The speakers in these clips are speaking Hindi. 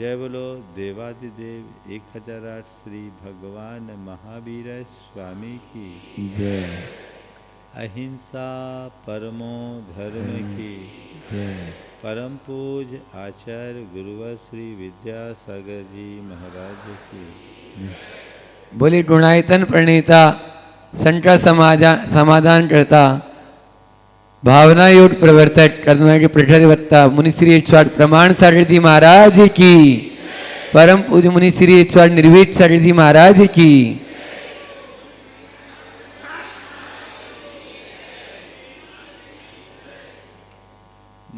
जय बोलो देवादिदेव 1008 श्री भगवान महावीर स्वामी की जय। अहिंसा परमो धर्म की जय। परम पूज आचार्य गुरुवर श्री विद्यासागर जी महाराज की। बोली गुणायतन प्रणेता संत समाधान करता भावना योग प्रवर्तक कर्म के प्रठरवत्ता मुनिश्री 108 प्रमाण सागर जी महाराज की। परम पूज्य मुनिश्री 108 निर्भीक सागर जी महाराज की।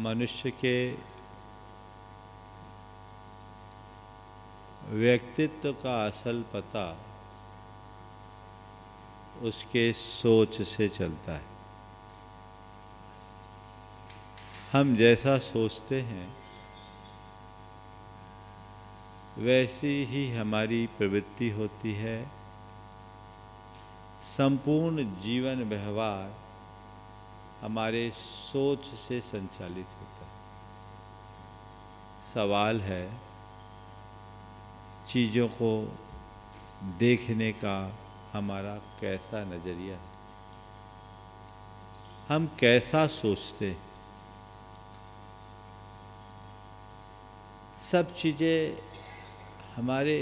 मनुष्य के व्यक्तित्व का असल पता उसके सोच से चलता है। हम जैसा सोचते हैं वैसी ही हमारी प्रवृत्ति होती है। संपूर्ण जीवन व्यवहार हमारे सोच से संचालित होता है। सवाल है चीज़ों को देखने का हमारा कैसा नज़रिया है, हम कैसा सोचते हैं। सब चीज़ें हमारे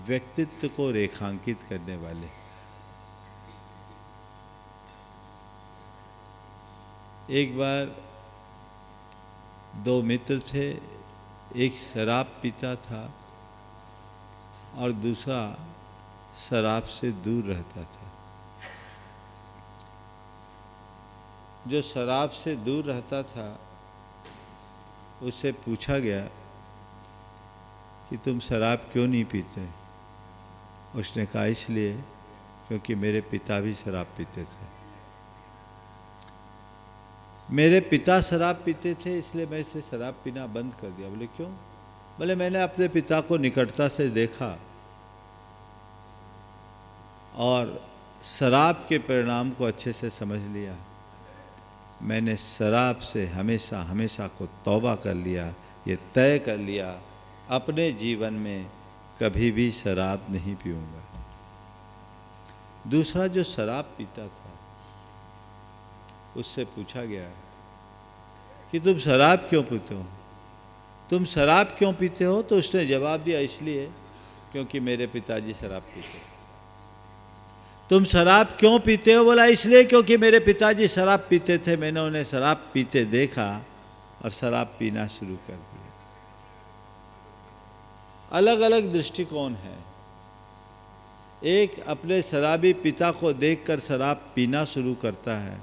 व्यक्तित्व को रेखांकित करने वाले। एक बार दो मित्र थे, एक शराब पीता था और दूसरा शराब से दूर रहता था। जो शराब से दूर रहता था उससे पूछा गया कि तुम शराब क्यों नहीं पीते? उसने कहा इसलिए क्योंकि मेरे पिता भी शराब पीते थे। मेरे पिता शराब पीते थे इसलिए मैं इसे शराब पीना बंद कर दिया। बोले क्यों? बोले मैंने अपने पिता को निकटता से देखा और शराब के परिणाम को अच्छे से समझ लिया। मैंने शराब से हमेशा हमेशा को तौबा कर लिया, ये तय कर लिया अपने जीवन में कभी भी शराब नहीं पीऊंगा। दूसरा जो शराब पीता था उससे पूछा गया कि तुम शराब क्यों पीते हो? तुम शराब क्यों पीते हो? तो उसने जवाब दिया इसलिए क्योंकि मेरे पिताजी शराब पीते। तुम शराब क्यों पीते हो? बोला इसलिए क्योंकि मेरे पिताजी शराब पीते थे, मैंने उन्हें शराब पीते देखा और शराब पीना शुरू कर दिया। अलग अलग दृष्टिकोण है। एक अपने शराबी पिता को देखकर शराब पीना शुरू करता है,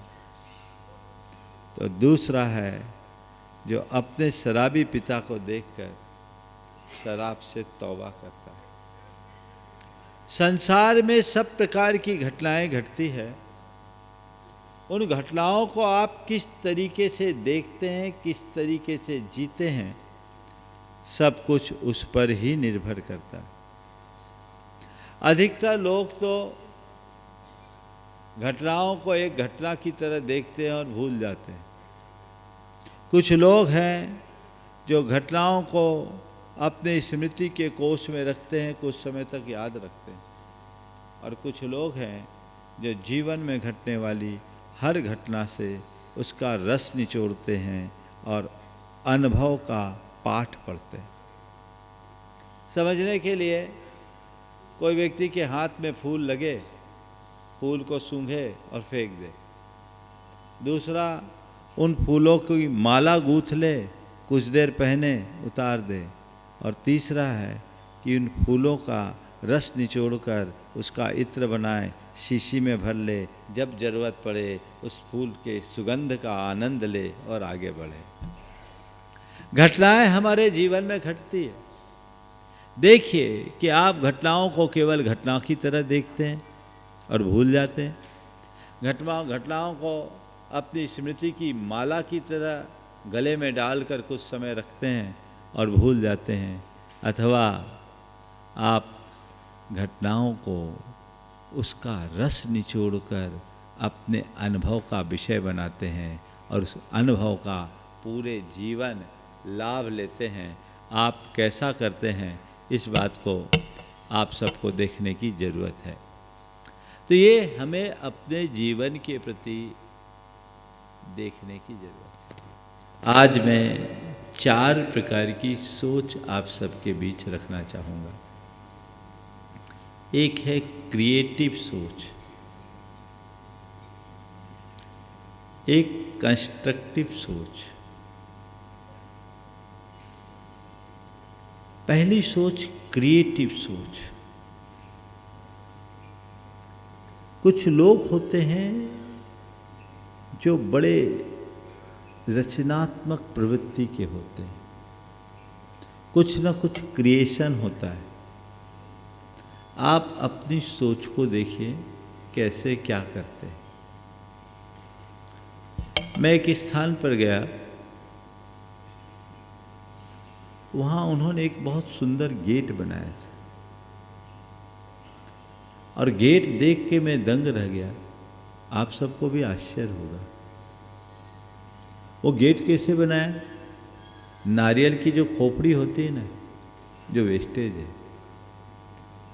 तो दूसरा है जो अपने शराबी पिता को देखकर शराब से तौबा करता है। संसार में सब प्रकार की घटनाएं घटती है। उन घटनाओं को आप किस तरीके से देखते हैं, किस तरीके से जीते हैं, सब कुछ उस पर ही निर्भर करता है। अधिकतर लोग तो घटनाओं को एक घटना की तरह देखते हैं और भूल जाते हैं। कुछ लोग हैं जो घटनाओं को अपने स्मृति के कोष में रखते हैं, कुछ समय तक याद रखते हैं, और कुछ लोग हैं जो जीवन में घटने वाली हर घटना से उसका रस निचोड़ते हैं और अनुभव का पाठ पढ़ते हैं। समझने के लिए कोई व्यक्ति के हाथ में फूल लगे, फूल को सूंघे और फेंक दे। दूसरा उन फूलों की माला गूंथ ले, कुछ देर पहने उतार दे। और तीसरा है कि उन फूलों का रस निचोड़कर उसका इत्र बनाए, शीशी में भर ले, जब ज़रूरत पड़े उस फूल के सुगंध का आनंद ले और आगे बढ़े। घटनाएं हमारे जीवन में घटती है। देखिए कि आप घटनाओं को केवल घटना की तरह देखते हैं और भूल जाते हैं, घटनाओं को अपनी स्मृति की माला की तरह गले में डालकर कुछ समय रखते हैं और भूल जाते हैं, अथवा आप घटनाओं को उसका रस निचोड़कर अपने अनुभव का विषय बनाते हैं और उस अनुभव का पूरे जीवन लाभ लेते हैं। आप कैसा करते हैं, इस बात को आप सबको देखने की ज़रूरत है। तो ये हमें अपने जीवन के प्रति देखने की ज़रूरत है। आज मैं 4 प्रकार की सोच आप सबके बीच रखना चाहूँगा। एक है क्रिएटिव सोच, एक कंस्ट्रक्टिव सोच। पहली सोच क्रिएटिव सोच। कुछ लोग होते हैं जो बड़े रचनात्मक प्रवृत्ति के होते हैं, कुछ ना कुछ क्रिएशन होता है। आप अपनी सोच को देखिए कैसे क्या करते हैं। मैं एक स्थान पर गया, वहाँ उन्होंने एक बहुत सुंदर गेट बनाया था और गेट देख के मैं दंग रह गया। आप सबको भी आश्चर्य होगा। वो गेट कैसे बनाया? नारियल की जो खोपड़ी होती है ना, जो वेस्टेज है,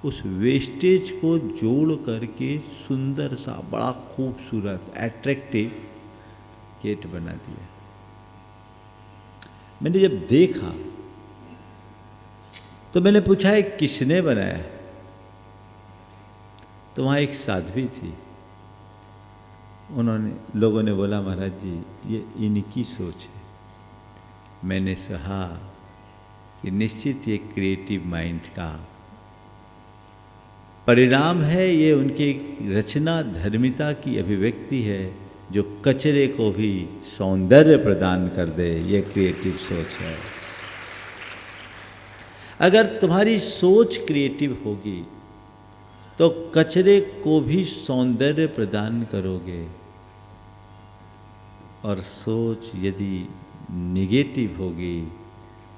उस वेस्टेज को जोड़ करके सुंदर सा बड़ा खूबसूरत एट्रैक्टिव गेट बना दिया। मैंने जब देखा तो मैंने पूछा है किसने बनाया? तो वहाँ एक साध्वी थी। लोगों ने बोला महाराज जी ये इनकी सोच है। मैंने कहा कि निश्चित ये क्रिएटिव माइंड का परिणाम है, ये उनकी रचना धर्मिता की अभिव्यक्ति है जो कचरे को भी सौंदर्य प्रदान कर दे। ये क्रिएटिव सोच है। अगर तुम्हारी सोच क्रिएटिव होगी तो कचरे को भी सौंदर्य प्रदान करोगे, और सोच यदि निगेटिव होगी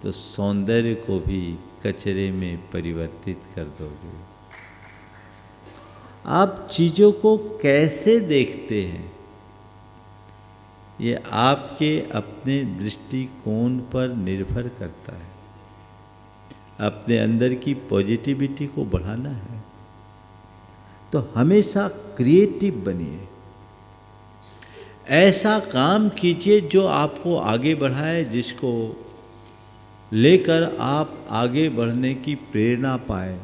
तो सौंदर्य को भी कचरे में परिवर्तित कर दोगे। आप चीज़ों को कैसे देखते हैं, ये आपके अपने दृष्टिकोण पर निर्भर करता है। अपने अंदर की पॉजिटिविटी को बढ़ाना है तो हमेशा क्रिएटिव बनिए। ऐसा काम कीजिए जो आपको आगे बढ़ाए, जिसको लेकर आप आगे बढ़ने की प्रेरणा पाए,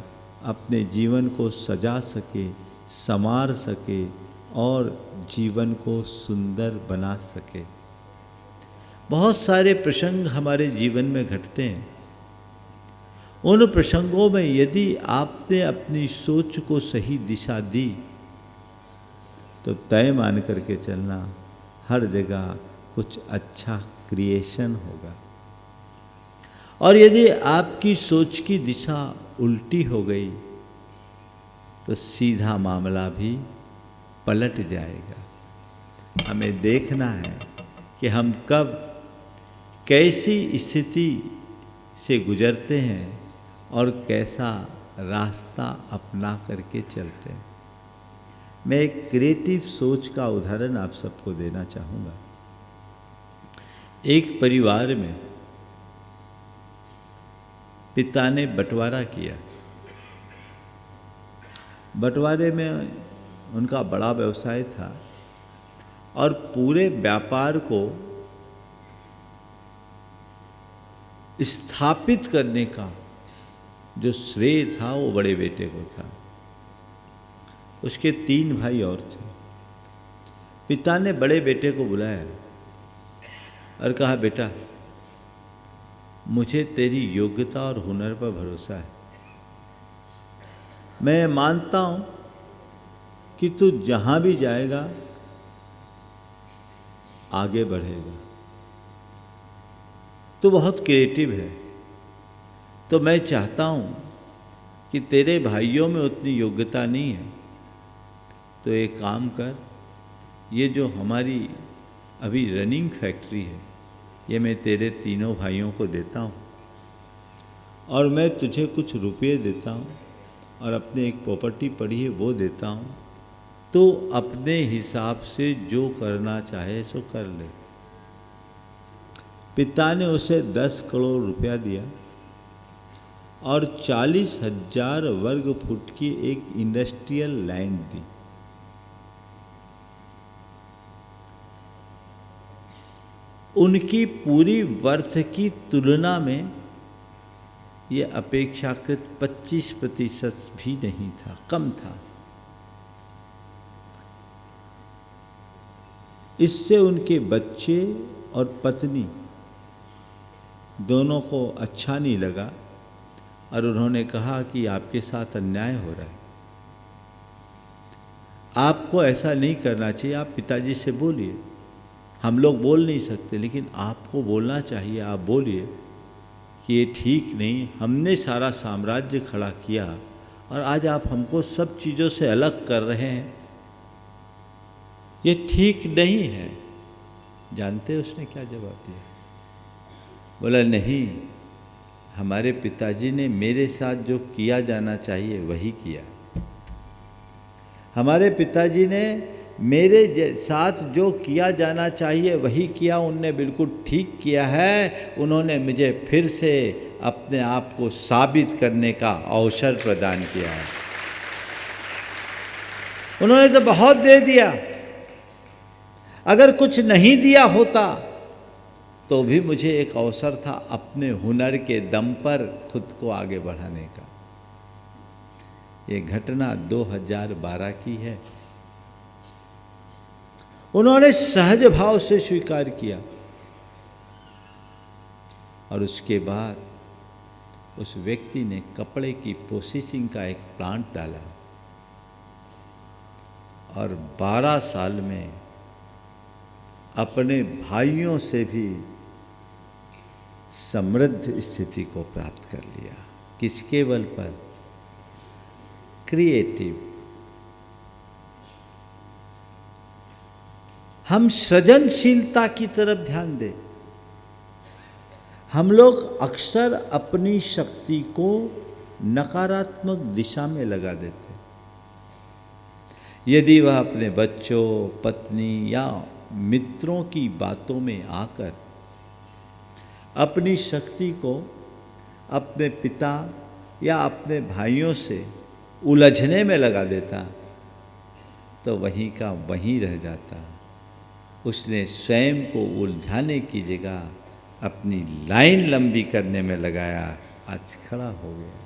अपने जीवन को सजा सके, संवार सके और जीवन को सुंदर बना सके। बहुत सारे प्रसंग हमारे जीवन में घटते हैं। उन प्रसंगों में यदि आपने अपनी सोच को सही दिशा दी तो तय मान करके चलना, हर जगह कुछ अच्छा क्रिएशन होगा। और यदि आपकी सोच की दिशा उल्टी हो गई तो सीधा मामला भी पलट जाएगा। हमें देखना है कि हम कब कैसी स्थिति से गुजरते हैं और कैसा रास्ता अपना करके चलते हैं। मैं एक क्रिएटिव सोच का उदाहरण आप सबको देना चाहूँगा। एक परिवार में पिता ने बंटवारा किया। बंटवारे में उनका बड़ा व्यवसाय था और पूरे व्यापार को स्थापित करने का जो श्रेय था वो बड़े बेटे को था। उसके 3 भाई और थे। पिता ने बड़े बेटे को बुलाया और कहा, बेटा मुझे तेरी योग्यता और हुनर पर भरोसा है। मैं मानता हूँ कि तू जहाँ भी जाएगा आगे बढ़ेगा। तू बहुत क्रिएटिव है, तो मैं चाहता हूँ कि तेरे भाइयों में उतनी योग्यता नहीं है, तो एक काम कर, ये जो हमारी अभी रनिंग फैक्ट्री है ये मैं तेरे तीनों भाइयों को देता हूँ और मैं तुझे कुछ रुपये देता हूँ और अपने एक प्रॉपर्टी पड़ी है वो देता हूँ, तो अपने हिसाब से जो करना चाहे सो कर ले। पिता ने उसे 10 करोड़ रुपया दिया और 40,000 वर्ग फुट की एक इंडस्ट्रियल लैंड दी। उनकी पूरी वर्थ की तुलना में ये अपेक्षाकृत 25% भी नहीं था, कम था। इससे उनके बच्चे और पत्नी दोनों को अच्छा नहीं लगा और उन्होंने कहा कि आपके साथ अन्याय हो रहा है, आपको ऐसा नहीं करना चाहिए। आप पिताजी से बोलिए, हम लोग बोल नहीं सकते, लेकिन आपको बोलना चाहिए। आप बोलिए कि ये ठीक नहीं, हमने सारा साम्राज्य खड़ा किया और आज आप हमको सब चीज़ों से अलग कर रहे हैं, ये ठीक नहीं है। जानते उसने क्या जवाब दिया? बोला, नहीं, हमारे पिताजी ने मेरे साथ जो किया जाना चाहिए वही किया। हमारे पिताजी ने मेरे साथ जो किया जाना चाहिए वही किया, उनने बिल्कुल ठीक किया है। उन्होंने मुझे फिर से अपने आप को साबित करने का अवसर प्रदान किया है। उन्होंने तो बहुत दे दिया, अगर कुछ नहीं दिया होता तो भी मुझे एक अवसर था अपने हुनर के दम पर खुद को आगे बढ़ाने का। ये घटना 2012 की है। उन्होंने सहज भाव से स्वीकार किया और उसके बाद उस व्यक्ति ने कपड़े की प्रोसेसिंग का एक प्लांट डाला और 12 साल में अपने भाइयों से भी समृद्ध स्थिति को प्राप्त कर लिया। किसके बल पर? क्रिएटिव। हम सृजनशीलता की तरफ ध्यान दें। हम लोग अक्सर अपनी शक्ति को नकारात्मक दिशा में लगा देते। यदि वह अपने बच्चों, पत्नी या मित्रों की बातों में आकर अपनी शक्ति को अपने पिता या अपने भाइयों से उलझने में लगा देता तो वहीं का वहीं रह जाता। उसने स्वयं को उलझाने की जगह अपनी लाइन लंबी करने में लगाया, आज खड़ा हो गया।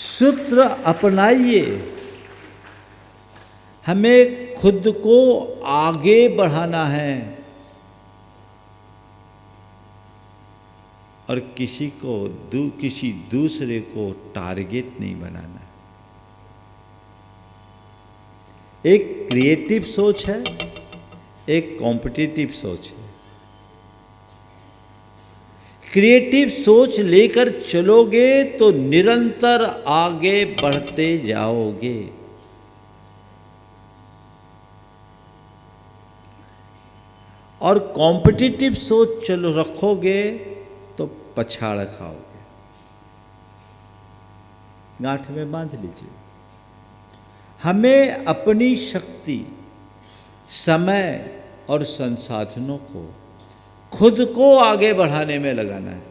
सूत्र अपनाइए। हमें खुद को आगे बढ़ाना है और किसी दूसरे को टारगेट नहीं बनाना है। एक क्रिएटिव सोच है, एक कॉम्पिटिटिव सोच है। क्रिएटिव सोच लेकर चलोगे तो निरंतर आगे बढ़ते जाओगे। और कॉम्पिटिटिव सोच चलो रखोगे तो पछाड़ खाओगे। गांठ में बांध लीजिए। हमें अपनी शक्ति, समय और संसाधनों को खुद को आगे बढ़ाने में लगाना है,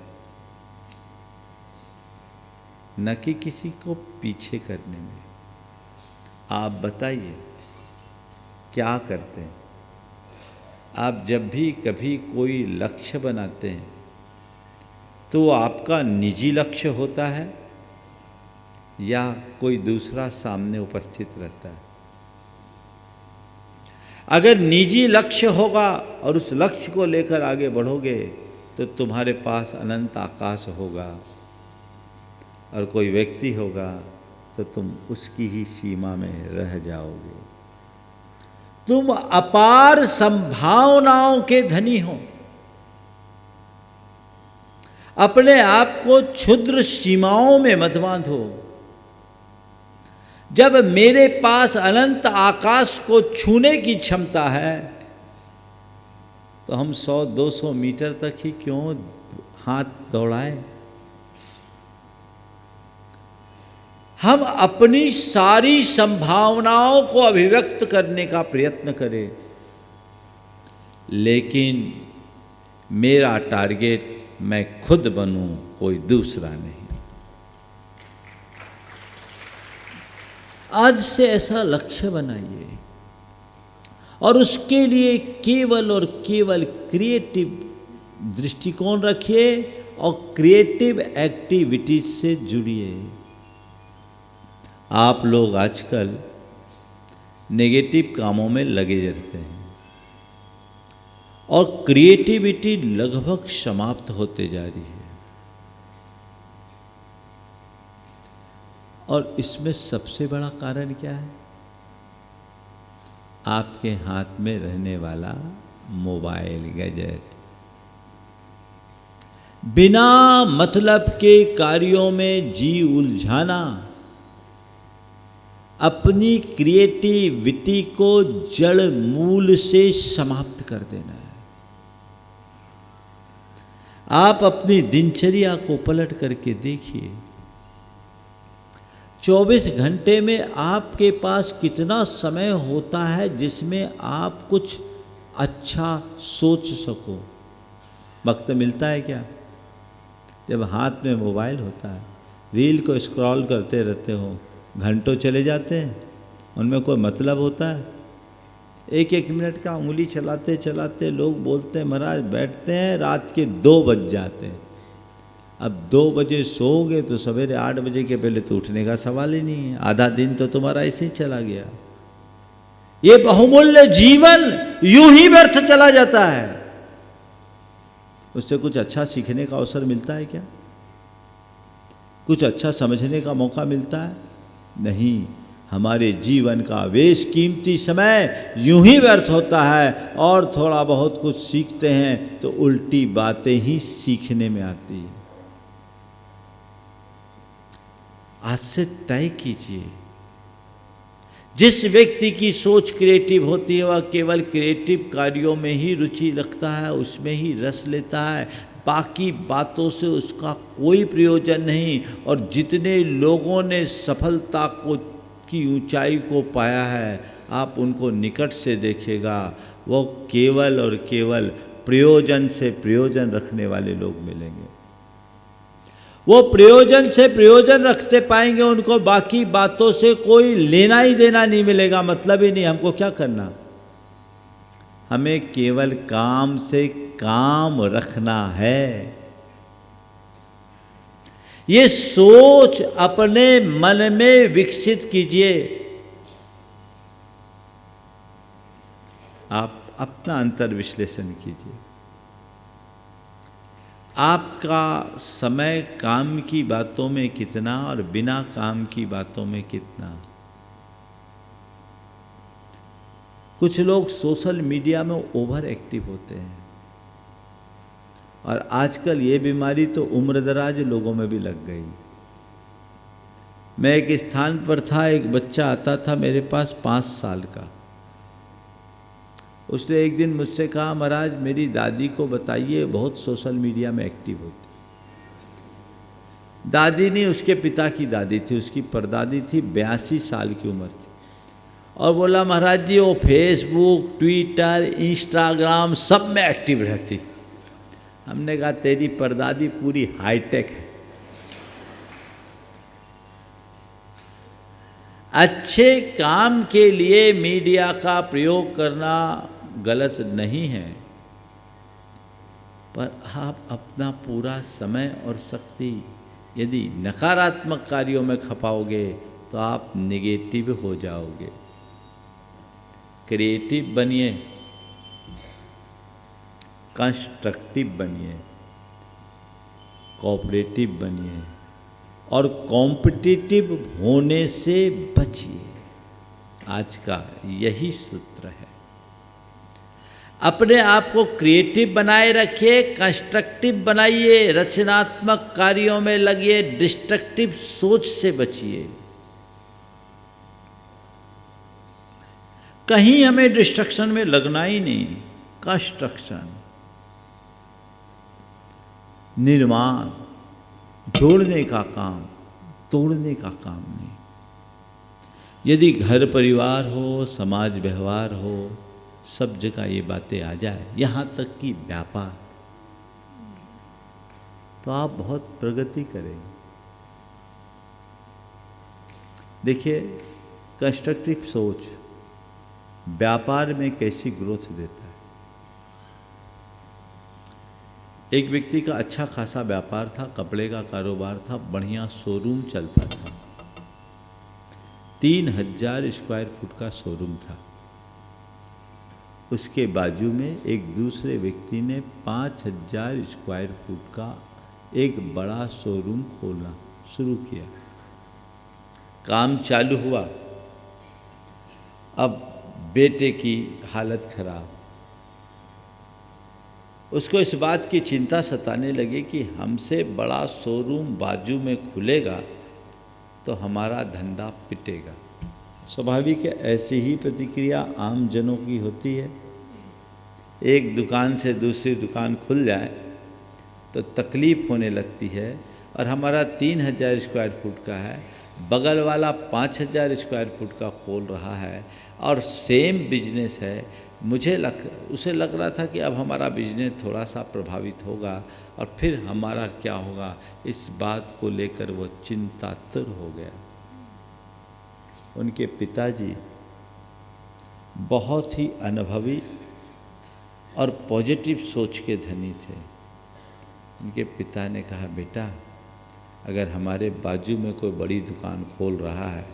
न कि किसी को पीछे करने में। आप बताइए क्या करते हैं? आप जब भी कभी कोई लक्ष्य बनाते हैं तो वो आपका निजी लक्ष्य होता है या कोई दूसरा सामने उपस्थित रहता है? अगर निजी लक्ष्य होगा और उस लक्ष्य को लेकर आगे बढ़ोगे तो तुम्हारे पास अनंत आकाश होगा, और कोई व्यक्ति होगा तो तुम उसकी ही सीमा में रह जाओगे। तुम अपार संभावनाओं के धनी हो। अपने आप को क्षुद्र सीमाओं में मत बांधो। जब मेरे पास अनंत आकाश को छूने की क्षमता है तो हम 100-200 मीटर तक ही क्यों हाथ दौड़ाएं? हम अपनी सारी संभावनाओं को अभिव्यक्त करने का प्रयत्न करें, लेकिन मेरा टारगेट मैं खुद बनूं, कोई दूसरा नहीं। आज से ऐसा लक्ष्य बनाइए और उसके लिए केवल और केवल क्रिएटिव दृष्टिकोण रखिए और क्रिएटिव एक्टिविटीज से जुड़िए। आप लोग आजकल नेगेटिव कामों में लगे रहते हैं और क्रिएटिविटी लगभग समाप्त होते जा रही है। और इसमें सबसे बड़ा कारण क्या है? आपके हाथ में रहने वाला मोबाइल गैजेट। बिना मतलब के कार्यों में जी उलझाना, अपनी क्रिएटिविटी को जड़ मूल से समाप्त कर देना है। आप अपनी दिनचर्या को पलट करके देखिए, 24 घंटे में आपके पास कितना समय होता है जिसमें आप कुछ अच्छा सोच सको? वक्त मिलता है क्या? जब हाथ में मोबाइल होता है, रील को स्क्रॉल करते रहते हो, घंटों चले जाते हैं, उनमें कोई मतलब होता है? एक एक मिनट का उंगली चलाते चलाते लोग बोलते हैं महाराज बैठते हैं रात के 2 बज जाते हैं। अब 2 बजे सोओगे तो सवेरे 8 बजे के पहले तो उठने का सवाल ही नहीं है। आधा दिन तो तुम्हारा ऐसे ही चला गया। ये बहुमूल्य जीवन यूं ही व्यर्थ चला जाता है। उससे कुछ अच्छा सीखने का अवसर मिलता है क्या? कुछ अच्छा समझने का मौका मिलता है? नहीं। हमारे जीवन का बेशकीमती समय यूं ही व्यर्थ होता है और थोड़ा बहुत कुछ सीखते हैं तो उल्टी बातें ही सीखने में आती है। आज से तय कीजिए, जिस व्यक्ति की सोच क्रिएटिव होती है वह केवल क्रिएटिव कार्यों में ही रुचि रखता है, उसमें ही रस लेता है, बाकी बातों से उसका कोई प्रयोजन नहीं। और जितने लोगों ने सफलता को की ऊंचाई को पाया है, आप उनको निकट से देखिएगा, वो केवल और केवल प्रयोजन से प्रयोजन रखने वाले लोग मिलेंगे। वो प्रयोजन से प्रयोजन रखते पाएंगे, उनको बाकी बातों से कोई लेना ही देना नहीं मिलेगा, मतलब ही नहीं। हमको क्या करना? हमें केवल काम से काम रखना है। ये सोच अपने मन में विकसित कीजिए। आप अपना अंतर विश्लेषण कीजिए। आपका समय काम की बातों में कितना और बिना काम की बातों में कितना? कुछ लोग सोशल मीडिया में ओवर एक्टिव होते हैं और आजकल ये बीमारी तो उम्रदराज लोगों में भी लग गई। मैं एक स्थान पर था, एक बच्चा आता था मेरे पास 5 साल का। उसने एक दिन मुझसे कहा महाराज मेरी दादी को बताइए, बहुत सोशल मीडिया में एक्टिव होती। दादी नहीं, उसके पिता की दादी थी, उसकी परदादी थी, 82 साल की उम्र थी। और बोला महाराज जी वो फेसबुक, ट्विटर, इंस्टाग्राम सब में एक्टिव रहती। हमने कहा तेरी परदादी पूरी हाईटेक है। अच्छे काम के लिए मीडिया का प्रयोग करना गलत नहीं है, पर आप अपना पूरा समय और शक्ति यदि नकारात्मक कार्यों में खपाओगे तो आप नेगेटिव हो जाओगे। क्रिएटिव बनिए, कंस्ट्रक्टिव बनिए, कोऑपरेटिव बनिए और कॉम्पिटिटिव होने से बचिए। आज का यही सूत्र है। अपने आप को क्रिएटिव बनाए रखिए, कंस्ट्रक्टिव बनाइए, रचनात्मक कार्यों में लगिए, डिस्ट्रक्टिव सोच से बचिए। कहीं हमें डिस्ट्रक्शन में लगना ही नहीं। कंस्ट्रक्शन, निर्माण, जोड़ने का काम, तोड़ने का काम नहीं। यदि घर परिवार हो, समाज व्यवहार हो, सब जगह ये बातें आ जाए, यहाँ तक कि व्यापार, तो आप बहुत प्रगति करेंगे। देखिए, कंस्ट्रक्टिव सोच व्यापार में कैसी ग्रोथ देता है। एक व्यक्ति का अच्छा खासा व्यापार था, कपड़े का कारोबार था, बढ़िया शोरूम चलता था, 3000 स्क्वायर फुट का शोरूम था। उसके बाजू में एक दूसरे व्यक्ति ने 5000 स्क्वायर फुट का एक बड़ा शोरूम खोलना शुरू किया। काम चालू हुआ। अब बेटे की हालत खराब, उसको इस बात की चिंता सताने लगी कि हमसे बड़ा शोरूम बाजू में खुलेगा तो हमारा धंधा पिटेगा। स्वाभाविक है, ऐसी ही प्रतिक्रिया आम जनों की होती है। एक दुकान से दूसरी दुकान खुल जाए तो तकलीफ़ होने लगती है। और हमारा 3000 स्क्वायर फुट का है, बगल वाला 5000 स्क्वायर फुट का खोल रहा है और सेम बिजनेस है। उसे लग रहा था कि अब हमारा बिजनेस थोड़ा सा प्रभावित होगा और फिर हमारा क्या होगा, इस बात को लेकर वो चिंतातुर हो गया। उनके पिताजी बहुत ही अनुभवी और पॉजिटिव सोच के धनी थे। उनके पिता ने कहा, बेटा अगर हमारे बाजू में कोई बड़ी दुकान खोल रहा है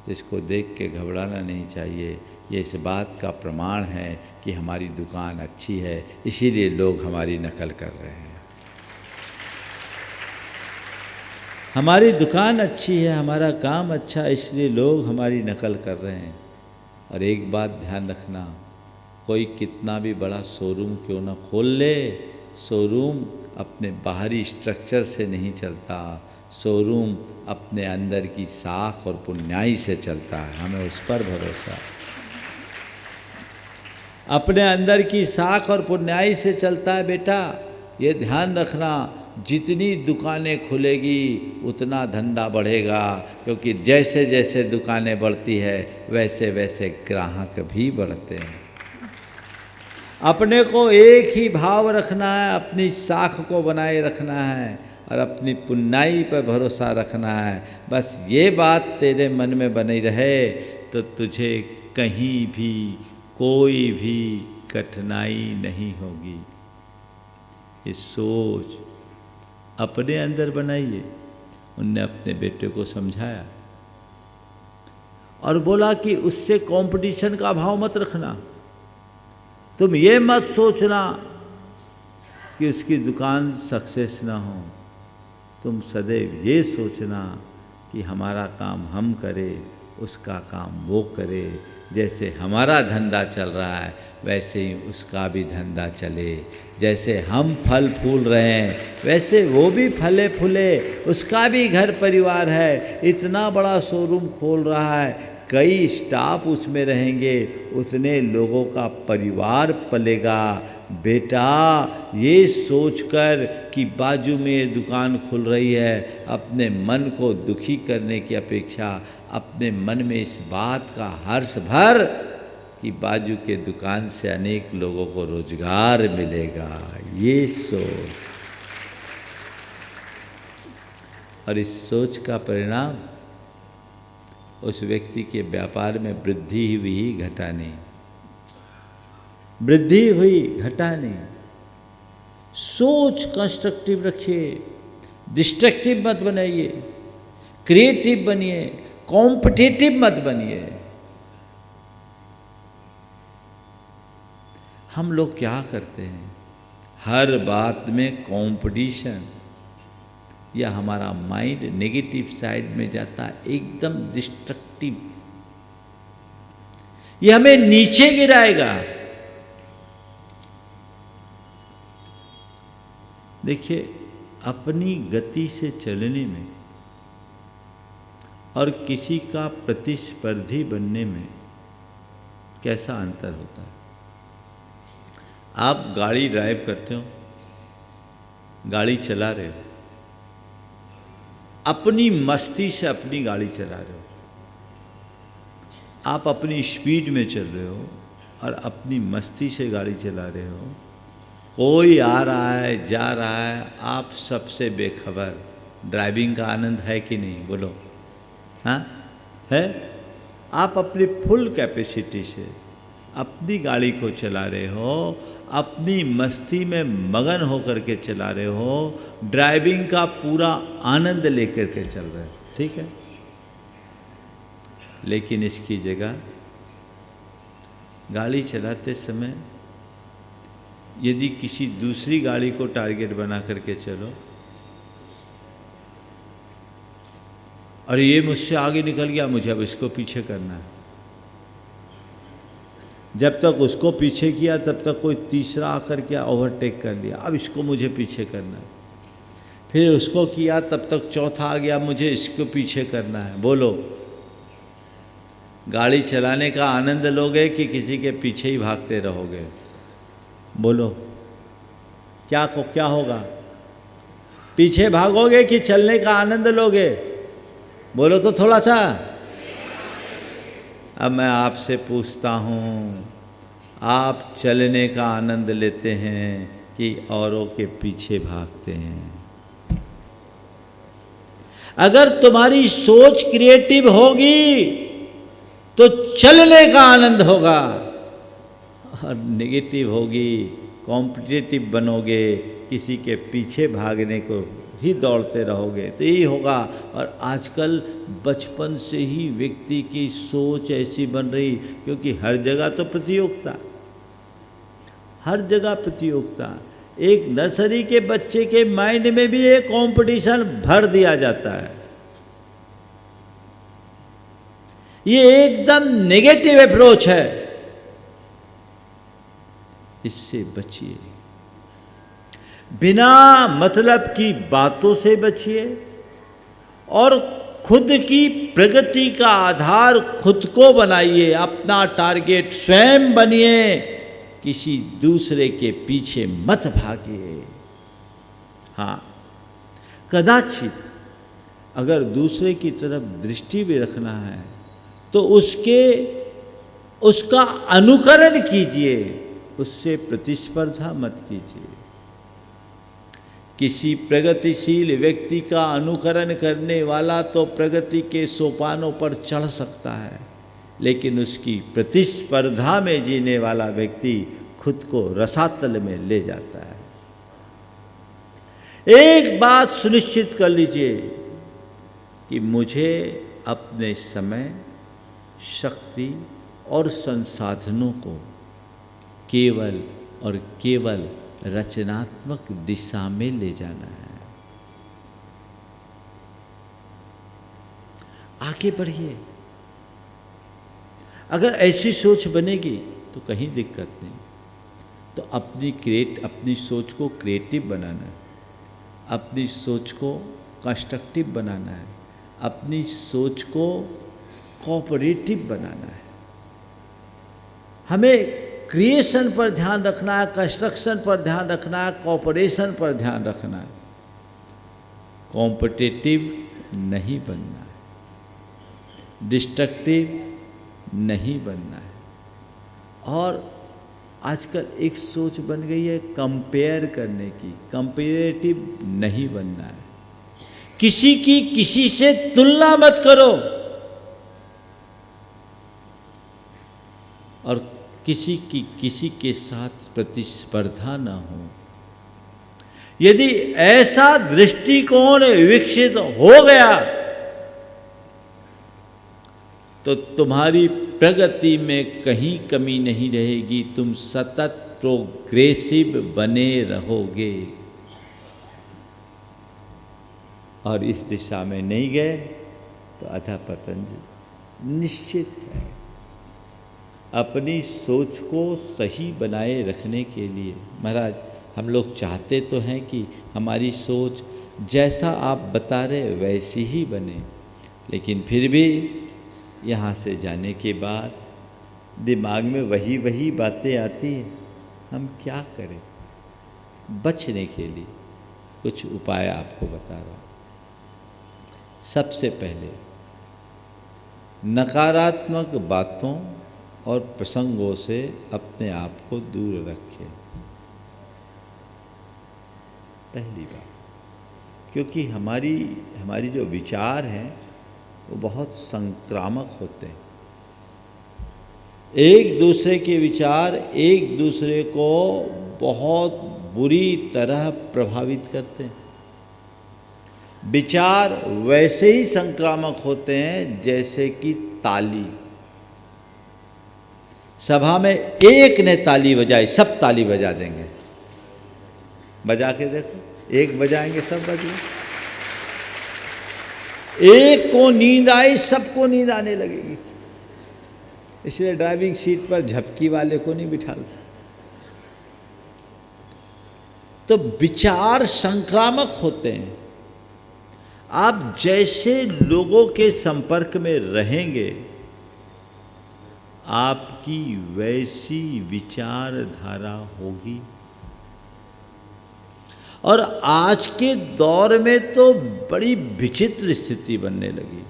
तो इसको देख के घबराना नहीं चाहिए। ये इस बात का प्रमाण है कि हमारी दुकान अच्छी है, इसीलिए लोग हमारी नकल कर रहे हैं। हमारी दुकान अच्छी है, हमारा काम अच्छा है, इसलिए लोग हमारी नकल कर रहे हैं। और एक बात ध्यान रखना, कोई कितना भी बड़ा शोरूम क्यों ना खोल ले, शोरूम अपने बाहरी स्ट्रक्चर से नहीं चलता, शोरूम अपने अंदर की साख और पुण्याई से चलता है। हमें उस पर भरोसा है। अपने अंदर की साख और पुण्याई से चलता है बेटा, ये ध्यान रखना। जितनी दुकानें खुलेगी उतना धंधा बढ़ेगा, क्योंकि जैसे जैसे दुकानें बढ़ती है वैसे वैसे ग्राहक भी बढ़ते हैं। अपने को एक ही भाव रखना है, अपनी साख को बनाए रखना है और अपनी पुण्याई पर भरोसा रखना है। बस ये बात तेरे मन में बनी रहे तो तुझे कहीं भी कोई भी कठिनाई नहीं होगी। ये सोच अपने अंदर बनाइए। उनने अपने बेटे को समझाया और बोला कि उससे कंपटीशन का भाव मत रखना। तुम ये मत सोचना कि उसकी दुकान सक्सेस ना हो, तुम सदैव ये सोचना कि हमारा काम हम करें, उसका काम वो करे। जैसे हमारा धंधा चल रहा है वैसे ही उसका भी धंधा चले। जैसे हम फल फूल रहे हैं वैसे वो भी फले फूले, उसका भी घर परिवार है। इतना बड़ा शोरूम खोल रहा है, कई स्टाफ उसमें रहेंगे, उतने लोगों का परिवार पलेगा। बेटा ये सोचकर कि बाजू में दुकान खुल रही है, अपने मन को दुखी करने की अपेक्षा अपने मन में इस बात का हर्ष भर कि बाजू के दुकान से अनेक लोगों को रोजगार मिलेगा। ये सोच, और इस सोच का परिणाम उस व्यक्ति के व्यापार में वृद्धि हुई, घटा नहीं। वृद्धि हुई, घटा नहीं। सोच कंस्ट्रक्टिव रखिए, डिस्ट्रक्टिव मत बनाइए, क्रिएटिव बनिए, कॉम्पिटिटिव मत बनिए। हम लोग क्या करते हैं, हर बात में कंपटीशन, या हमारा माइंड नेगेटिव साइड में जाता है, एकदम डिस्ट्रक्टिव। ये हमें नीचे गिराएगा। देखिए, अपनी गति से चलने में और किसी का प्रतिस्पर्धी बनने में कैसा अंतर होता है। आप गाड़ी ड्राइव करते हो, गाड़ी चला रहे हो, अपनी मस्ती से अपनी गाड़ी चला रहे हो, आप अपनी स्पीड में चल रहे हो और अपनी मस्ती से गाड़ी चला रहे हो। कोई आ रहा है जा रहा है, आप सबसे बेखबर। ड्राइविंग का आनंद है कि नहीं, बोलो? हाँ है। आप अपनी फुल कैपेसिटी से अपनी गाड़ी को चला रहे हो, अपनी मस्ती में मगन होकर के चला रहे हो, ड्राइविंग का पूरा आनंद लेकर के चल रहे हो, ठीक है। लेकिन इसकी जगह गाड़ी चलाते समय यदि किसी दूसरी गाड़ी को टारगेट बना करके चलो, और ये मुझसे आगे निकल गया, मुझे अब इसको पीछे करना है। जब तक उसको पीछे किया तब तक कोई तीसरा आकर के ओवरटेक कर लिया, अब इसको मुझे पीछे करना है। फिर उसको किया तब तक चौथा आ गया, मुझे इसको पीछे करना है। बोलो, गाड़ी चलाने का आनंद लोगे कि किसी के पीछे ही भागते रहोगे? बोलो, क्या होगा? पीछे भागोगे कि चलने का आनंद लोगे? बोलो तो थोड़ा सा। अब मैं आपसे पूछता हूँ, आप चलने का आनंद लेते हैं कि औरों के पीछे भागते हैं? अगर तुम्हारी सोच क्रिएटिव होगी तो चलने का आनंद होगा, और नेगेटिव होगी, कॉम्पिटिटिव बनोगे, किसी के पीछे भागने को ही दौड़ते रहोगे, तो यही होगा। और आजकल बचपन से ही व्यक्ति की सोच ऐसी बन रही, क्योंकि हर जगह तो प्रतियोगिता, हर जगह प्रतियोगिता। एक नर्सरी के बच्चे के माइंड में भी एक कंपटीशन भर दिया जाता है। ये एकदम नेगेटिव अप्रोच है, इससे बचिए। बिना मतलब की बातों से बचिए, और खुद की प्रगति का आधार खुद को बनाइए, अपना टारगेट स्वयं बनिए, किसी दूसरे के पीछे मत भागिए। हाँ, कदाचित अगर दूसरे की तरफ दृष्टि भी रखना है तो उसका अनुकरण कीजिए, उससे प्रतिस्पर्धा मत कीजिए। किसी प्रगतिशील व्यक्ति का अनुकरण करने वाला तो प्रगति के सोपानों पर चढ़ सकता है, लेकिन उसकी प्रतिस्पर्धा में जीने वाला व्यक्ति खुद को रसातल में ले जाता है। एक बात सुनिश्चित कर लीजिए कि मुझे अपने समय, शक्ति और संसाधनों को केवल और केवल रचनात्मक दिशा में ले जाना है। आगे बढ़िए। अगर ऐसी सोच बनेगी तो कहीं दिक्कत नहीं। तो अपनी सोच को क्रिएटिव बनाना है, अपनी सोच को कंस्ट्रक्टिव बनाना है, अपनी सोच को कोऑपरेटिव बनाना है। हमें क्रिएशन पर ध्यान रखना है, कंस्ट्रक्शन पर ध्यान रखना है, कोऑपरेशन पर ध्यान रखना है। कॉम्पिटिटिव नहीं बनना है, डिस्ट्रक्टिव नहीं बनना है। और आजकल एक सोच बन गई है कंपेयर करने की, कंपेरेटिव नहीं बनना है। किसी की किसी से तुलना मत करो, और किसी की किसी के साथ प्रतिस्पर्धा न हो। यदि ऐसा दृष्टिकोण विकसित हो गया तो तुम्हारी प्रगति में कहीं कमी नहीं रहेगी, तुम सतत प्रोग्रेसिव बने रहोगे। और इस दिशा में नहीं गए तो अधःपतन निश्चित है। अपनी सोच को सही बनाए रखने के लिए महाराज, हम लोग चाहते तो हैं कि हमारी सोच जैसा आप बता रहे वैसी ही बने, लेकिन फिर भी यहाँ से जाने के बाद दिमाग में वही बातें आती हैं। हम क्या करें? बचने के लिए कुछ उपाय आपको बता रहा हूँ। सबसे पहले नकारात्मक बातों और प्रसंगों से अपने आप को दूर रखें। पहली बात, क्योंकि हमारी जो विचार हैं वो बहुत संक्रामक होते हैं। एक दूसरे के विचार एक दूसरे को बहुत बुरी तरह प्रभावित करते हैं। विचार वैसे ही संक्रामक होते हैं जैसे कि ताली। सभा में एक ने ताली बजाई, सब ताली बजा देंगे। बजा के देखो, एक बजाएंगे सब बजे। एक को नींद आई, सबको नींद आने लगेगी। इसलिए ड्राइविंग सीट पर झपकी वाले को नहीं बिठाते। तो विचार संक्रामक होते हैं। आप जैसे लोगों के संपर्क में रहेंगे, आपकी वैसी विचारधारा होगी। और आज के दौर में तो बड़ी विचित्र स्थिति बनने लगी।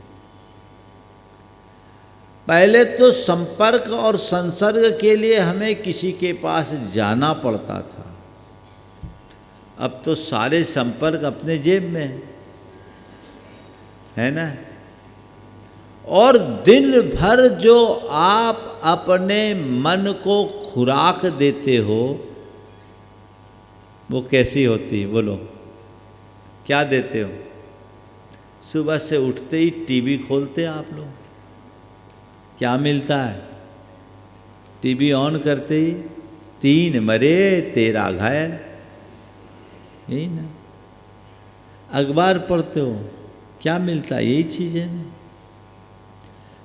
पहले तो संपर्क और संसर्ग के लिए हमें किसी के पास जाना पड़ता था। अब तो सारे संपर्क अपने जेब में है ना। और दिन भर जो आप अपने मन को खुराक देते हो वो कैसी होती है बोलो? क्या देते हो? सुबह से उठते ही टीवी खोलते आप लोग, क्या मिलता है? टीवी ऑन करते ही 3 मरे 13 घायल, यही ना। अखबार पढ़ते हो, क्या मिलता है? यही चीज़ है ना।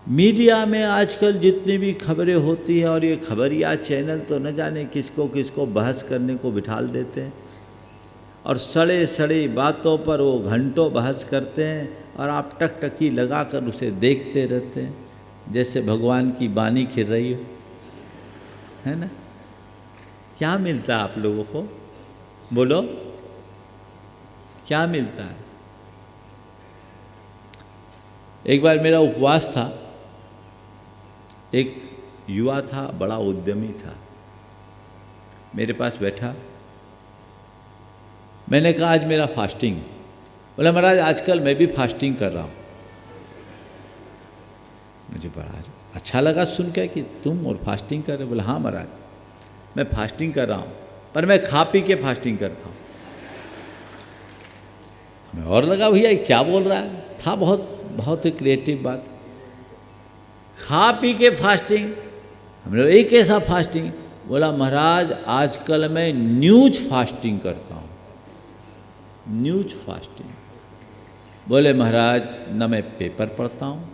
मीडिया में आजकल जितनी भी खबरें होती हैं, और ये खबरिया चैनल तो न जाने किसको किसको बहस करने को बिठाल देते हैं, और सड़े सड़ी बातों पर वो घंटों बहस करते हैं, और आप टकटकी लगा कर उसे देखते रहते हैं जैसे भगवान की बानी खिल रही हो, है ना। क्या मिलता है आप लोगों को? बोलो, क्या मिलता है? एक बार मेरा उपवास था। एक युवा था, बड़ा उद्यमी था, मेरे पास बैठा। मैंने कहा आज मेरा फास्टिंग। बोला महाराज आजकल मैं भी फास्टिंग कर रहा हूँ। मुझे बड़ा अच्छा लगा सुन के कि तुम और फास्टिंग कर रहे हो। बोला हाँ महाराज मैं फास्टिंग कर रहा हूँ, पर मैं खा पी के फास्टिंग करता हूँ। मैं और लगा भैया क्या बोल रहा है। था बहुत ही क्रिएटिव बात। खा पी के फास्टिंग, हमने एक कैसा फास्टिंग? बोला महाराज आजकल मैं न्यूज फास्टिंग करता हूँ। News fasting. बोले महाराज न मैं पेपर पढ़ता हूँ,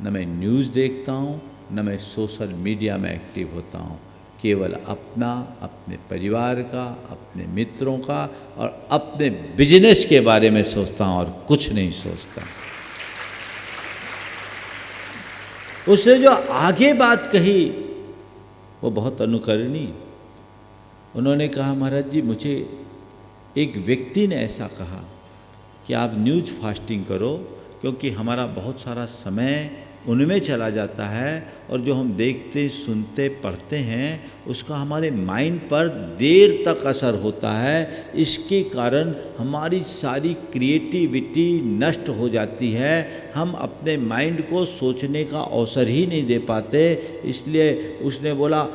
न मैं न्यूज़ देखता हूँ, न मैं सोशल मीडिया में एक्टिव होता हूँ। केवल अपना, अपने परिवार का, अपने मित्रों का और अपने बिजनेस के बारे में सोचता हूँ और कुछ नहीं सोचता। उसने जो आगे बात कही वो बहुत अनुकरणीय। उन्होंने कहा महाराज जी मुझे एक व्यक्ति ने ऐसा कहा कि आप न्यूज़ फास्टिंग करो, क्योंकि हमारा बहुत सारा समय उनमें चला जाता है, और जो हम देखते सुनते पढ़ते हैं उसका हमारे माइंड पर देर तक असर होता है। इसके कारण हमारी सारी क्रिएटिविटी नष्ट हो जाती है। हम अपने माइंड को सोचने का अवसर ही नहीं दे पाते। इसलिए उसने बोला,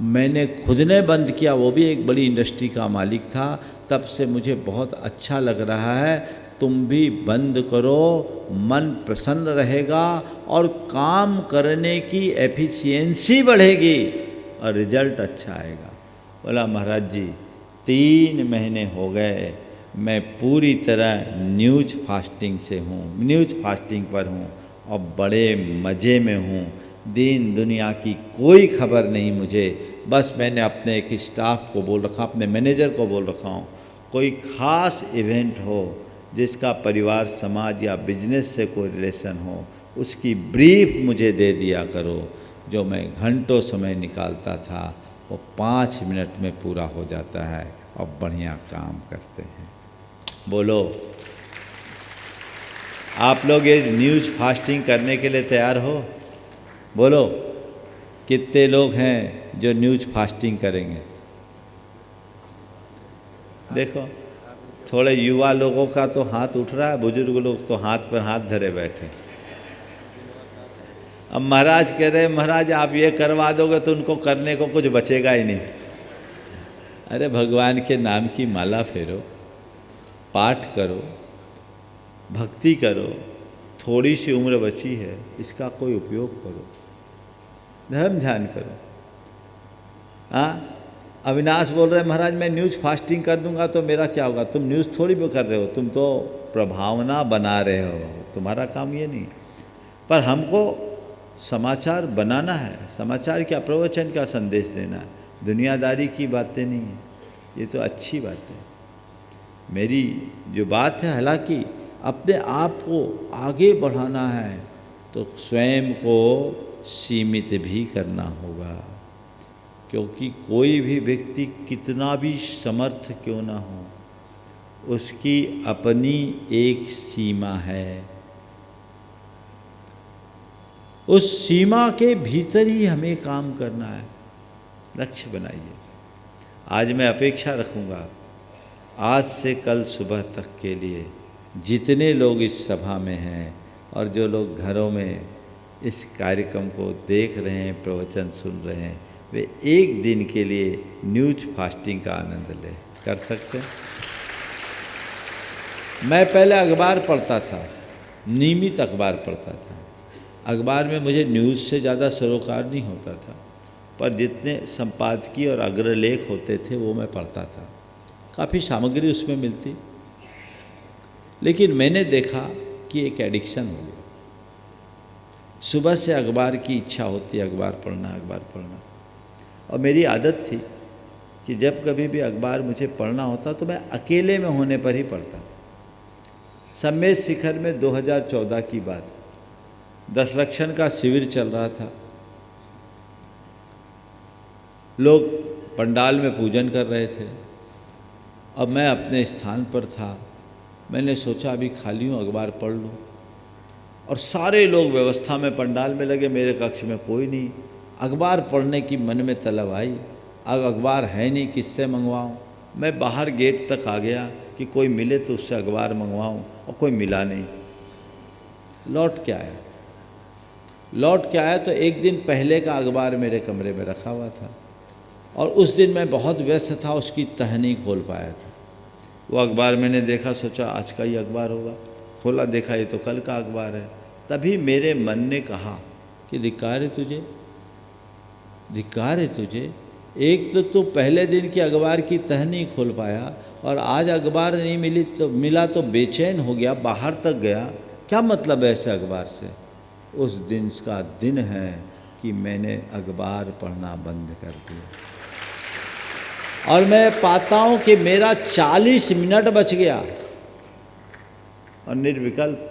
मैंने खुद ने बंद किया, वो भी एक बड़ी इंडस्ट्री का मालिक था। तब से मुझे बहुत अच्छा लग रहा है, तुम भी बंद करो, मन प्रसन्न रहेगा और काम करने की एफिशिएंसी बढ़ेगी और रिजल्ट अच्छा आएगा। बोला महाराज जी 3 महीने हो गए मैं पूरी तरह न्यूज़ फास्टिंग से हूँ, न्यूज़ फास्टिंग पर हूँ और बड़े मज़े में हूँ। दीन दुनिया की कोई खबर नहीं मुझे। बस मैंने अपने एक स्टाफ को बोल रखा, अपने मैनेजर को बोल रखा हूँ, कोई ख़ास इवेंट हो जिसका परिवार समाज या बिजनेस से कोई रिलेशन हो, उसकी ब्रीफ मुझे दे दिया करो। जो मैं घंटों समय निकालता था वो 5 मिनट में पूरा हो जाता है और बढ़िया काम करते हैं। बोलो आप लोग ये न्यूज़ फास्टिंग करने के लिए तैयार हो? बोलो कितने लोग हैं जो न्यूज़ फास्टिंग करेंगे? देखो थोड़े युवा लोगों का तो हाथ उठ रहा है, बुजुर्ग लोग तो हाथ पर हाथ धरे बैठे। अब महाराज कह रहे महाराज आप ये करवा दोगे तो उनको करने को कुछ बचेगा ही नहीं। अरे भगवान के नाम की माला फेरो, पाठ करो, भक्ति करो, थोड़ी सी उम्र बची है, इसका कोई उपयोग करो, धर्म ध्यान करो। हाँ, अविनाश बोल रहे महाराज मैं न्यूज़ फास्टिंग कर दूंगा तो मेरा क्या होगा? तुम न्यूज़ थोड़ी भी कर रहे हो, तुम तो प्रभावना बना रहे हो, तुम्हारा काम ये नहीं। पर हमको समाचार बनाना है, समाचार क्या, प्रवचन का संदेश देना है, दुनियादारी की बातें नहीं है। ये तो अच्छी बात है। मेरी जो बात है, हालांकि अपने आप को आगे बढ़ाना है तो स्वयं को सीमित भी करना होगा, क्योंकि कोई भी व्यक्ति कितना भी समर्थ क्यों ना हो, उसकी अपनी एक सीमा है। उस सीमा के भीतर ही हमें काम करना है। लक्ष्य बनाइए। आज मैं अपेक्षा रखूँगा आज से कल सुबह तक के लिए जितने लोग इस सभा में हैं और जो लोग घरों में इस कार्यक्रम को देख रहे हैं, प्रवचन सुन रहे हैं, वे एक दिन के लिए न्यूज़ फास्टिंग का आनंद ले कर सकते हैं। मैं पहले अखबार पढ़ता था, नियमित अखबार पढ़ता था। अखबार में मुझे न्यूज़ से ज़्यादा सरोकार नहीं होता था, पर जितने संपादकीय और अग्रलेख होते थे वो मैं पढ़ता था। काफ़ी सामग्री उसमें मिलती, लेकिन मैंने देखा कि एक एडिक्शन हो गया। सुबह से अखबार की इच्छा होती है, अखबार पढ़ना, अखबार पढ़ना। और मेरी आदत थी कि जब कभी भी अखबार मुझे पढ़ना होता तो मैं अकेले में होने पर ही पढ़ता। सम्मेद शिखर में 2014 की बात, दशलक्षण का शिविर चल रहा था। लोग पंडाल में पूजन कर रहे थे और मैं अपने स्थान पर था। मैंने सोचा अभी खाली हूँ, अखबार पढ़ लूँ। और सारे लोग व्यवस्था में पंडाल में लगे, मेरे कक्ष में कोई नहीं। अखबार पढ़ने की मन में तलब आई, अब अखबार है नहीं, किससे मंगवाऊँ। मैं बाहर गेट तक आ गया कि कोई मिले तो उससे अखबार मंगवाऊँ, और कोई मिला नहीं। लौट के आया तो एक दिन पहले का अखबार मेरे कमरे में रखा हुआ था, और उस दिन मैं बहुत व्यस्त था, उसकी तह नहीं खोल पाया था। वो अखबार मैंने देखा, सोचा आज का ही अखबार होगा। खोला, देखा ये तो कल का अखबार है। तभी मेरे मन ने कहा कि धिक्कार है तुझे, धिक्कार है तुझे। एक तो तू पहले दिन की अखबार की तह नहीं खोल पाया, और आज अखबार नहीं मिला तो बेचैन हो गया, बाहर तक गया। क्या मतलब है ऐसे अखबार से? उस दिन का दिन है कि मैंने अखबार पढ़ना बंद कर दिया, और मैं पाता हूँ कि मेरा 40 मिनट बच गया, और निर्विकल्प,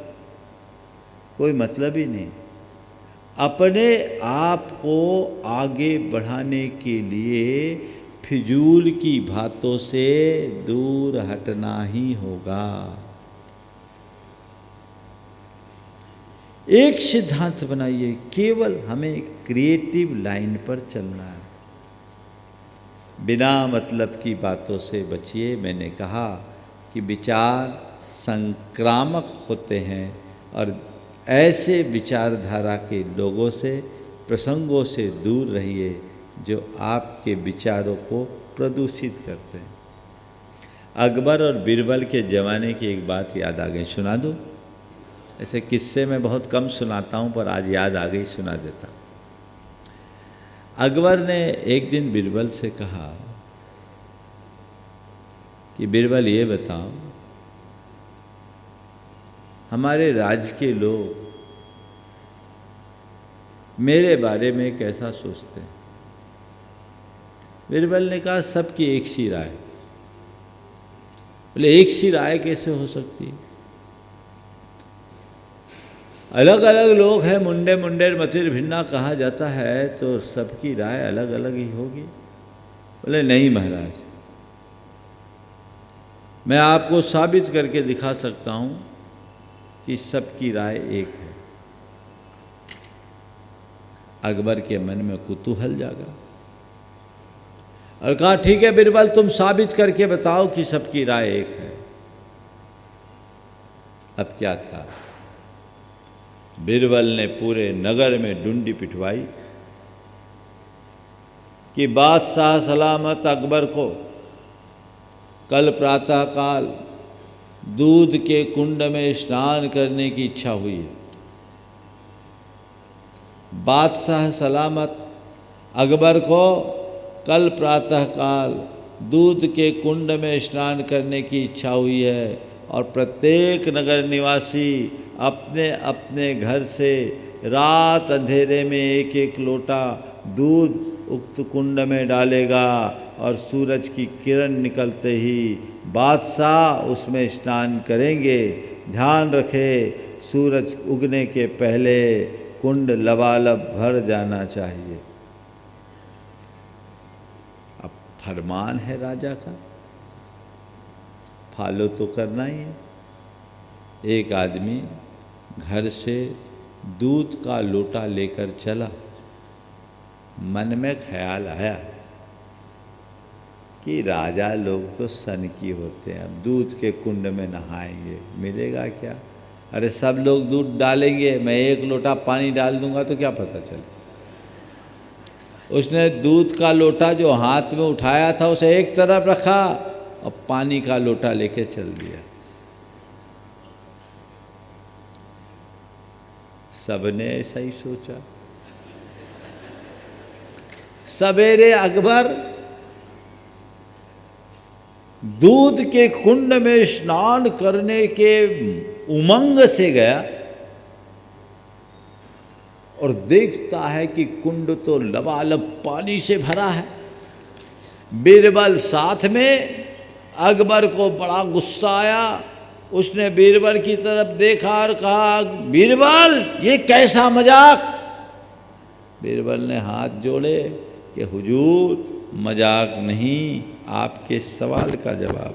कोई मतलब ही नहीं। अपने आप को आगे बढ़ाने के लिए फिजूल की बातों से दूर हटना ही होगा। एक सिद्धांत बनाइए, केवल हमें क्रिएटिव लाइन पर चलना है, बिना मतलब की बातों से बचिए। मैंने कहा कि विचार संक्रामक होते हैं, और ऐसे विचारधारा के लोगों से, प्रसंगों से दूर रहिए जो आपके विचारों को प्रदूषित करते हैं। अकबर और बीरबल के ज़माने की एक बात याद आ गई, सुना दूँ? ऐसे किस्से मैं बहुत कम सुनाता हूँ, पर आज याद आ गई, सुना देता। अकबर ने एक दिन बीरबल से कहा कि बीरबल ये बताओ, हमारे राज्य के लोग मेरे बारे में कैसा सोचते हैं? बीरबल ने कहा सबकी एक सी राय। बोले एक सी राय कैसे हो सकती है? अलग अलग लोग हैं, मुंडे मुंडेर मतिर भिन्ना कहा जाता है, तो सबकी राय अलग अलग ही होगी। बोले नहीं महाराज, मैं आपको साबित करके दिखा सकता हूँ कि सबकी राय एक है। अकबर के मन में कुतूहल जागा और कहा ठीक है बीरबल, तुम साबित करके बताओ कि सबकी राय एक है। अब क्या था, बीरबल ने पूरे नगर में डुंडी पिटवाई कि बादशाह सलामत अकबर को कल प्रातःकाल दूध के कुंड में स्नान करने की इच्छा हुई है। बादशाह सलामत अकबर को कल प्रातःकाल दूध के कुंड में स्नान करने की इच्छा हुई है और प्रत्येक नगर निवासी अपने अपने घर से रात अंधेरे में एक एक लोटा दूध उक्त कुंड में डालेगा और सूरज की किरण निकलते ही बादशाह उसमें स्नान करेंगे। ध्यान रखे, सूरज उगने के पहले कुंड लबालब भर जाना चाहिए। अब फरमान है राजा का, फॉलो तो करना ही है। एक आदमी घर से दूध का लोटा लेकर चला। मन में ख्याल आया कि राजा लोग तो सन की होते हैं, अब दूध के कुंड में नहाएंगे, मिलेगा क्या? अरे सब लोग दूध डालेंगे, मैं एक लोटा पानी डाल दूंगा तो क्या पता चले। उसने दूध का लोटा जो हाथ में उठाया था उसे एक तरफ रखा और पानी का लोटा लेके चल दिया। सबने ऐसा ही सोचा। सवेरे अकबर दूध के कुंड में स्नान करने के उमंग से गया और देखता है कि कुंड तो लबालब पानी से भरा है। बीरबल साथ में। अकबर को बड़ा गुस्सा आया। उसने बीरबल की तरफ देखा और कहा, बीरबल ये कैसा मजाक। बीरबल ने हाथ जोड़े कि हुजूर मजाक नहीं, आपके सवाल का जवाब।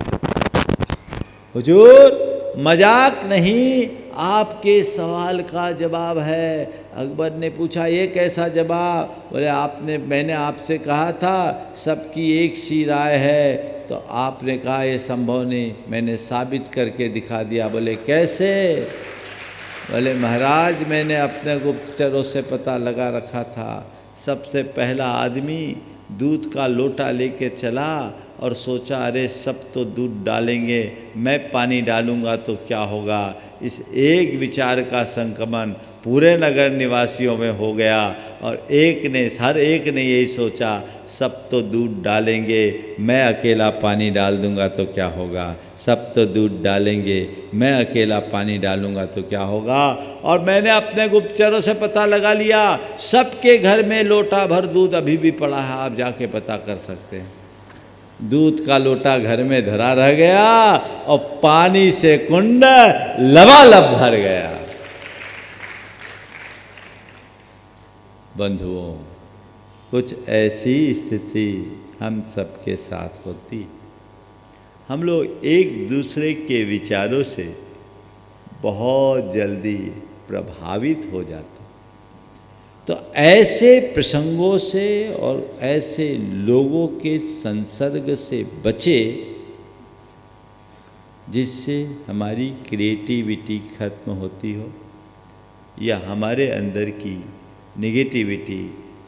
हुजूर मजाक नहीं, आपके सवाल का जवाब है। अकबर ने पूछा, ये कैसा जवाब? बोले मैंने आपसे कहा था सबकी एक सी राय है, तो आपने कहा ये संभव नहीं, मैंने साबित करके दिखा दिया। बोले कैसे? बोले महाराज मैंने अपने गुप्तचरों से पता लगा रखा था। सबसे पहला आदमी दूध का लोटा लेके चला और सोचा अरे सब तो दूध डालेंगे, मैं पानी डालूंगा तो क्या होगा। इस एक विचार का संक्रमण पूरे नगर निवासियों में हो गया और हर एक ने यही सोचा सब तो दूध डालेंगे, मैं अकेला पानी डाल दूंगा तो क्या होगा। सब तो दूध डालेंगे, मैं अकेला पानी डालूंगा तो क्या होगा। और मैंने अपने गुप्तचरों से पता लगा लिया, सबके घर में लोटा भर दूध अभी भी पड़ा है, आप जाके पता कर सकते हैं। दूध का लोटा घर में धरा रह गया और पानी से कुंड लबालब भर गया। बंधुओं, कुछ ऐसी स्थिति हम सबके साथ होती। हम लोग एक दूसरे के विचारों से बहुत जल्दी प्रभावित हो जाते। तो ऐसे प्रसंगों से और ऐसे लोगों के संसर्ग से बचे जिससे हमारी क्रिएटिविटी खत्म होती हो या हमारे अंदर की नेगेटिविटी,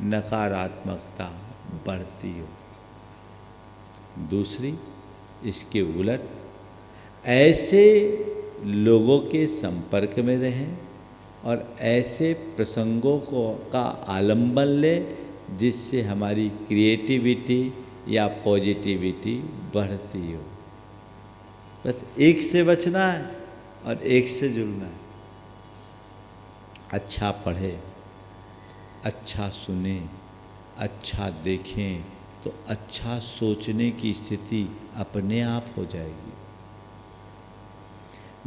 नकारात्मकता बढ़ती हो। दूसरी, इसके उलट ऐसे लोगों के संपर्क में रहें और ऐसे प्रसंगों का आलंबन ले जिससे हमारी क्रिएटिविटी या पॉजिटिविटी बढ़ती हो। बस एक से बचना है और एक से जुड़ना है। अच्छा पढ़ें, अच्छा सुने, अच्छा देखें तो अच्छा सोचने की स्थिति अपने आप हो जाएगी।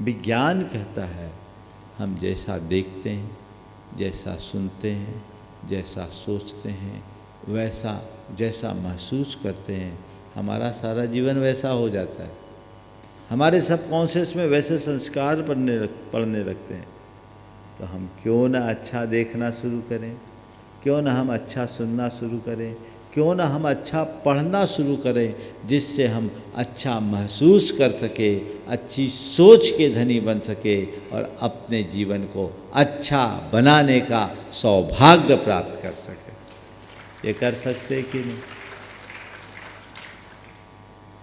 विज्ञान कहता है हम जैसा देखते हैं, जैसा सुनते हैं, जैसा सोचते हैं, वैसा जैसा महसूस करते हैं, हमारा सारा जीवन वैसा हो जाता है। हमारे सबकॉन्शियस में वैसे संस्कार पड़ने लगते हैं। तो हम क्यों ना अच्छा देखना शुरू करें, क्यों ना हम अच्छा सुनना शुरू करें, क्यों ना हम अच्छा पढ़ना शुरू करें, जिससे हम अच्छा महसूस कर सके, अच्छी सोच के धनी बन सके और अपने जीवन को अच्छा बनाने का सौभाग्य प्राप्त कर सके। ये कर सकते कि नहीं?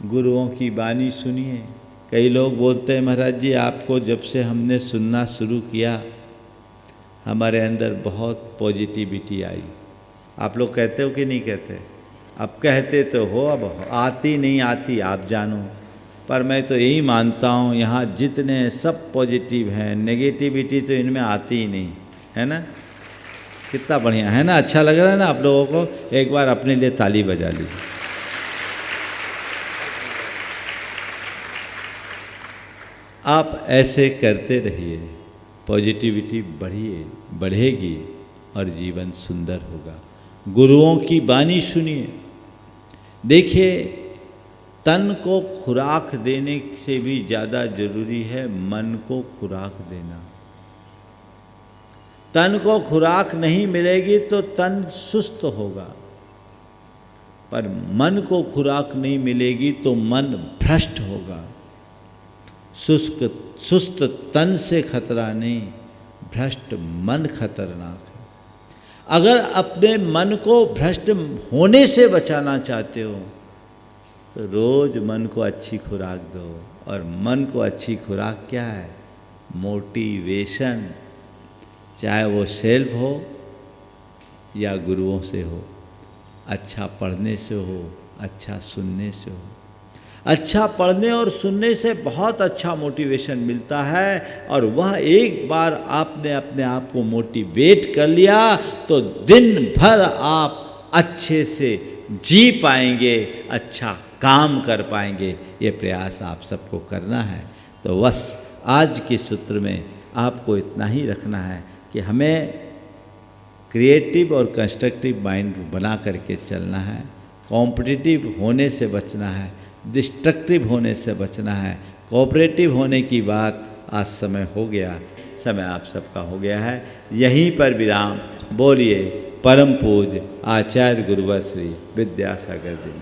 गुरुओं की वाणी सुनिए। कई लोग बोलते हैं महाराज जी आपको जब से हमने सुनना शुरू किया हमारे अंदर बहुत पॉजिटिविटी आई। आप लोग कहते हो कि नहीं कहते? अब कहते तो हो, अब आती नहीं आती आप जानो, पर मैं तो यही मानता हूँ यहाँ जितने सब पॉजिटिव हैं, नेगेटिविटी तो इनमें आती ही नहीं है ना। कितना बढ़िया है ना, अच्छा लग रहा है ना आप लोगों को? एक बार अपने लिए ताली बजा लीजिए। आप ऐसे करते रहिए, पॉजिटिविटी बढ़ेगी और जीवन सुंदर होगा। गुरुओं की वाणी सुनिए। देखिए, तन को खुराक देने से भी ज़्यादा जरूरी है मन को खुराक देना। तन को खुराक नहीं मिलेगी तो तन सुस्त होगा, पर मन को खुराक नहीं मिलेगी तो मन भ्रष्ट होगा। सुस्त तन से खतरा नहीं, भ्रष्ट मन खतरनाक है। अगर अपने मन को भ्रष्ट होने से बचाना चाहते हो तो रोज मन को अच्छी खुराक दो। और मन को अच्छी खुराक क्या है? मोटिवेशन, चाहे वो सेल्फ हो या गुरुओं से हो, अच्छा पढ़ने से हो, अच्छा सुनने से हो। अच्छा पढ़ने और सुनने से बहुत अच्छा मोटिवेशन मिलता है, और वह एक बार आपने अपने आप को मोटिवेट कर लिया तो दिन भर आप अच्छे से जी पाएंगे, अच्छा काम कर पाएंगे। ये प्रयास आप सबको करना है। तो बस आज के सूत्र में आपको इतना ही रखना है कि हमें क्रिएटिव और कंस्ट्रक्टिव माइंड बना करके चलना है। कॉम्पिटिटिव होने से बचना है, डिस्ट्रक्टिव होने से बचना है। कोऑपरेटिव होने की बात आज समय हो गया, समय आप सबका हो गया है। यहीं पर विराम। बोलिए परम पूज्य आचार्य गुरुवर श्री विद्यासागर जी।